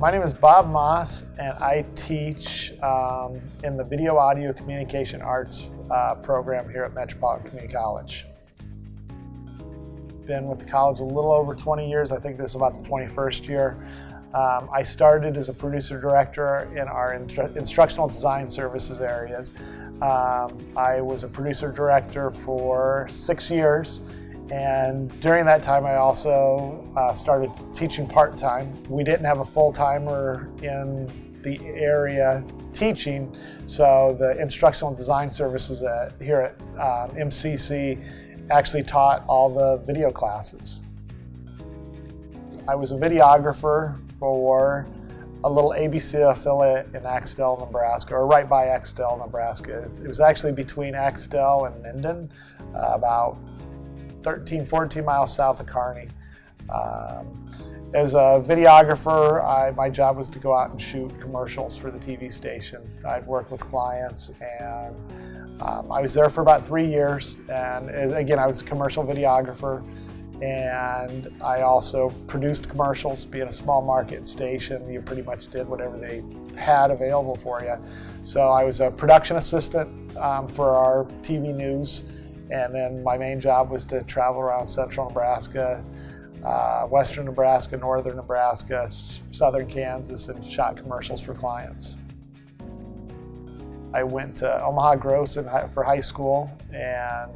My name is Bob Maass, and I teach in the Video Audio Communication Arts program here at Metropolitan Community College. Been with the college a little over 20 years. I think this is about the 21st year. I started as a producer-director in our instructional design services areas. I was a producer-director for 6 years. And during that time, I also started teaching part-time. We didn't have a full-timer in the area teaching, so the instructional design services here at MCC actually taught all the video classes. I was a videographer for a little ABC affiliate in Axtell, Nebraska, or right by Axtell, Nebraska. It was actually between Axtell and Minden, about 14 miles south of Kearney. As a videographer, my job was to go out and shoot commercials for the TV station. I'd work with clients, and I was there for about 3 years. And again, I was a commercial videographer, and I also produced commercials. Being a small market station, you pretty much did whatever they had available for you. So I was a production assistant for our TV news. And then my main job was to travel around central Nebraska, western Nebraska, northern Nebraska, southern Kansas, and shot commercials for clients. I went to Omaha Gross for high school, and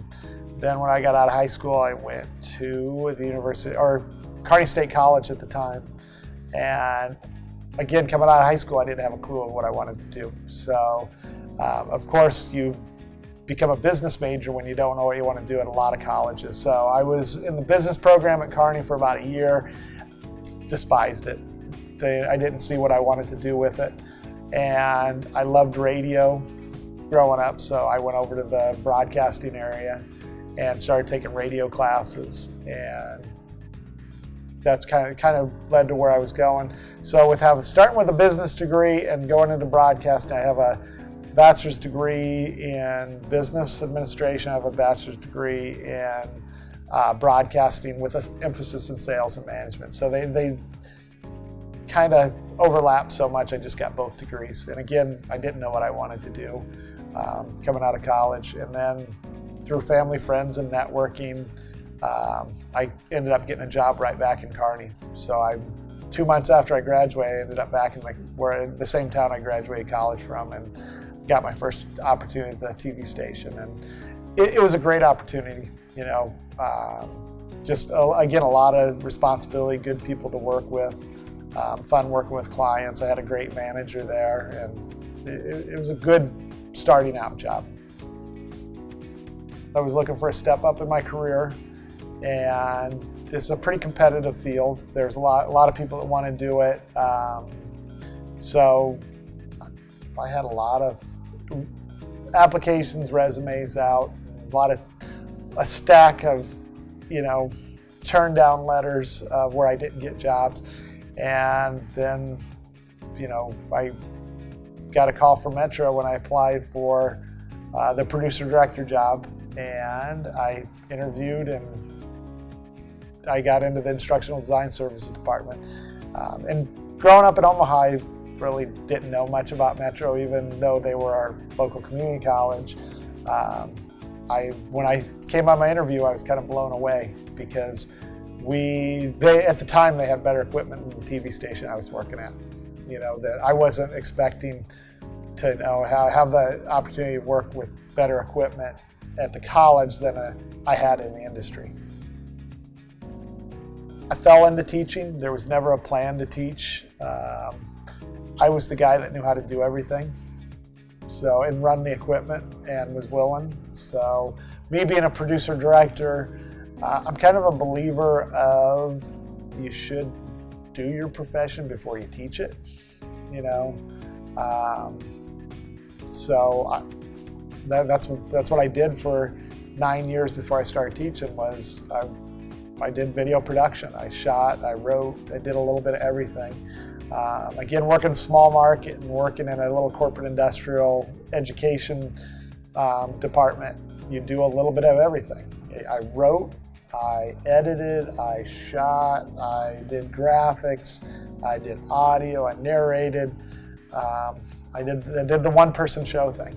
then when I got out of high school, I went to the university, or Kearney State College at the time. And again, coming out of high school, I didn't have a clue of what I wanted to do. So, of course, you become a business major when you don't know what you want to do at a lot of colleges. So I was in the business program at Kearney for about a year, despised it. I didn't see what I wanted to do with it. And I loved radio growing up, so I went over to the broadcasting area and started taking radio classes. And that's kind of led to where I was going. So starting with a business degree and going into broadcasting, I have a bachelor's degree in business administration. I have a bachelor's degree in broadcasting with an emphasis in sales and management. So they kind of overlap so much, I just got both degrees. And again, I didn't know what I wanted to do coming out of college. And then through family, friends, and networking, I ended up getting a job right back in Kearney. So 2 months after I graduated, I ended up back in the same town I graduated college from, and got my first opportunity at the TV station. And it was a great opportunity, you know. Just again, a lot of responsibility, good people to work with, fun working with clients. I had a great manager there, and it was a good starting out job. I was looking for a step up in my career, and this is a pretty competitive field. There's a lot of people that want to do it. So I had a lot of applications, resumes out, a stack of, turned down letters where I didn't get jobs. And then, I got a call from Metro when I applied for the producer-director job, and I interviewed, and I got into the instructional design services department. And growing up in Omaha, I really didn't know much about Metro, even though they were our local community college. When I came on my interview, I was kind of blown away because at the time, they had better equipment than the TV station I was working at. That I wasn't expecting to have the opportunity to work with better equipment at the college than I had in the industry. I fell into teaching. There was never a plan to teach. I was the guy that knew how to do everything, and run the equipment, and was willing. So me being a producer-director, I'm kind of a believer of you should do your profession before you teach it, So that's what I did for 9 years before I started teaching. I did video production. I shot, I wrote, I did a little bit of everything. Again, working small market and working in a little corporate industrial education department, you do a little bit of everything. I wrote, I edited, I shot, I did graphics, I did audio, I narrated. I did the one-person show thing.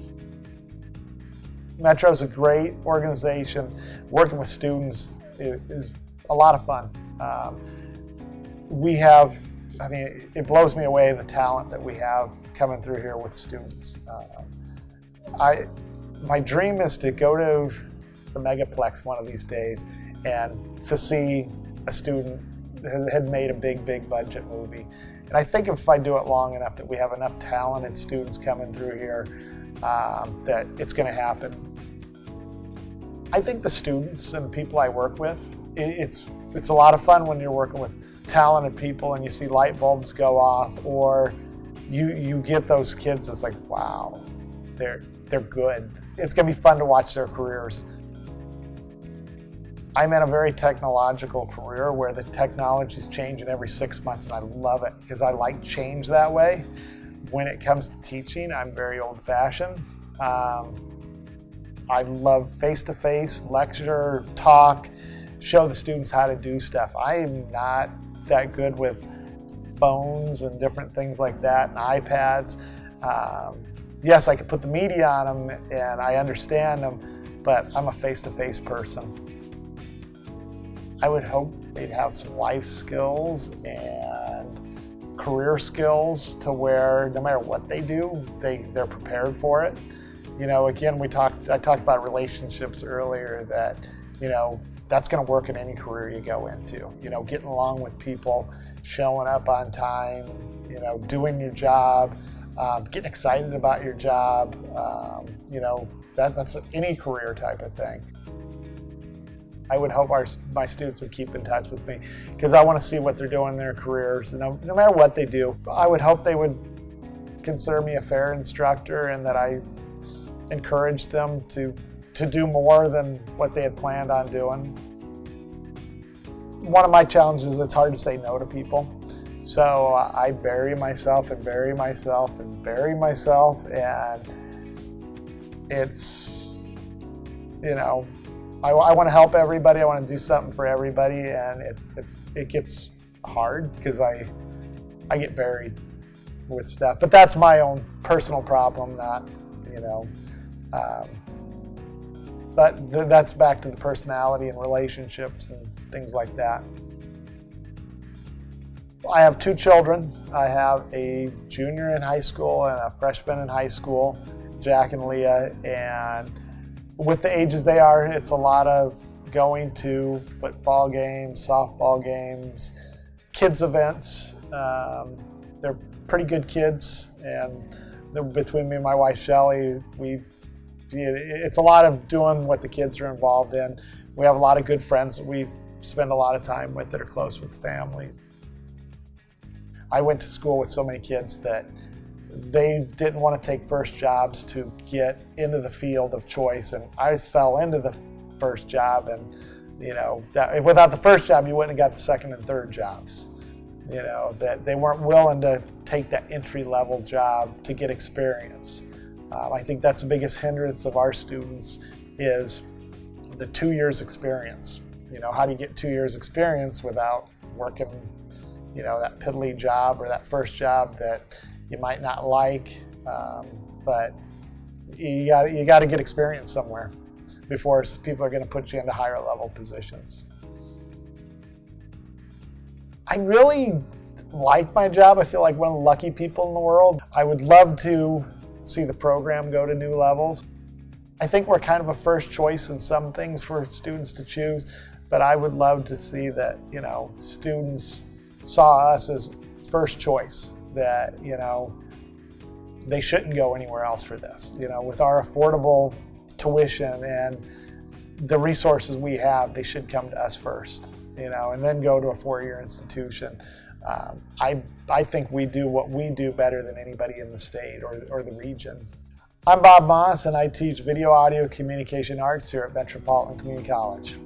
Metro's a great organization. Working with students is a lot of fun. It blows me away the talent that we have coming through here with students. My dream is to go to the Megaplex one of these days and to see a student that had made a big budget movie. And I think if I do it long enough that we have enough talented students coming through here that it's going to happen. I think the students and the people I work with, it's a lot of fun when you're working with talented people and you see light bulbs go off, or you get those kids that's like, wow, they're good. It's going to be fun to watch their careers. I'm in a very technological career where the technology is changing every 6 months, and I love it because I like change that way. When it comes to teaching, I'm very old-fashioned. I love face-to-face, lecture, talk, show the students how to do stuff. I am not that good with phones and different things like that and iPads. Yes, I could put the media on them and I understand them, but I'm a face-to-face person. I would hope they'd have some life skills and career skills to where no matter what they do, they're prepared for it. You know, again, I talked about relationships earlier, that, you know, that's going to work in any career you go into. You know, getting along with people, showing up on time, you know, doing your job, getting excited about your job, you know, that's any career type of thing. I would hope my students would keep in touch with me because I want to see what they're doing in their careers. No matter what they do, I would hope they would consider me a fair instructor and that I encourage them to do more than what they had planned on doing. One of my challenges is it's hard to say no to people. So I bury myself and bury myself and bury myself, and it's, you know, I want to help everybody. I want to do something for everybody, and it gets hard because I get buried with stuff. But that's my own personal problem, not, you know. But that's back to the personality and relationships and things like that. I have 2 children. I have a junior in high school and a freshman in high school, Jack and Leah, and with the ages they are, it's a lot of going to football games, softball games, kids events. They're pretty good kids, and between me and my wife Shelly, it's a lot of doing what the kids are involved in. We have a lot of good friends that we spend a lot of time with that are close with the family. I went to school with so many kids that they didn't want to take first jobs to get into the field of choice, and I fell into the first job, and you know, without the first job you wouldn't have got the second and third jobs. You know, that they weren't willing to take that entry-level job to get experience. I think that's the biggest hindrance of our students is the 2 years experience. You know, how do you get 2 years experience without working, you know, that piddly job or that first job that you might not like, but you got to get experience somewhere before people are going to put you into higher level positions. I really like my job. I feel like one of the lucky people in the world. I would love to see the program go to new levels. I think we're kind of a first choice in some things for students to choose, but I would love to see that, you know, students saw us as first choice, that, you know, they shouldn't go anywhere else for this. You know, with our affordable tuition and the resources we have, they should come to us first, you know, and then go to a 4-year institution. I think we do what we do better than anybody in the state or the region. I'm Bob Maass, and I teach video, audio, communication arts here at Metropolitan Community College.